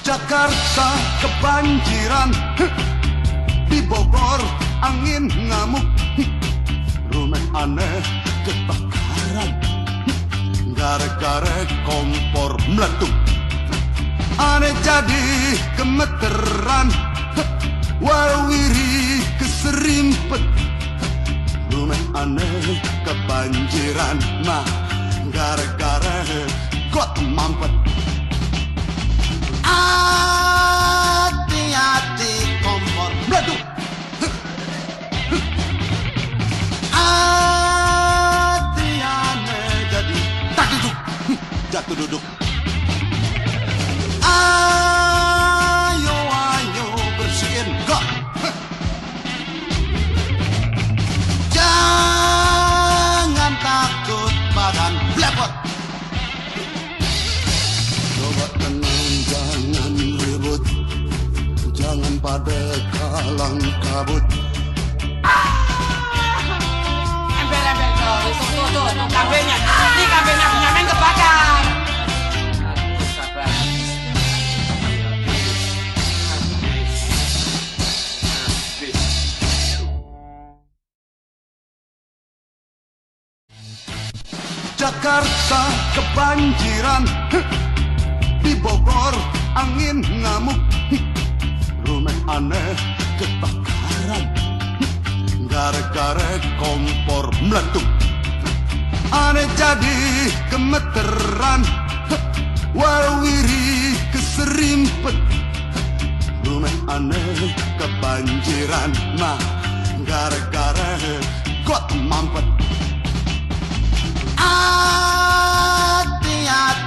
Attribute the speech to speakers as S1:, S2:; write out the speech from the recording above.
S1: Jakarta kebanjiran, di Bogor angin ngamuk, rumah aneh kebakaran, gara-gara kompor meletup. Aneh jadi gemeteran, walwiri keserimpet, rumah aneh kebanjiran, mah gara-gara got mampet. Hati-hati kompor meletup. Hati-hati jadi tak duduk, jatuh duduk. Ayo, ayo bersihin got. Jangan takut badan blepot. Coba tenang, jangan ribut, jangan pada kalang kabut.
S2: Embel-embel tuh kambingnya. Ini kambingnya punya men kebakar. Aduh, sabar.
S1: Jakarta kebanjiran, di Bogor angin ngamuk, rumah aneh kebakaran, gara-gara kompor meletup. Aneh jadi gemeteran, walwiri keserimpet, rumah aneh kebanjiran, mah gara-gara got mampet.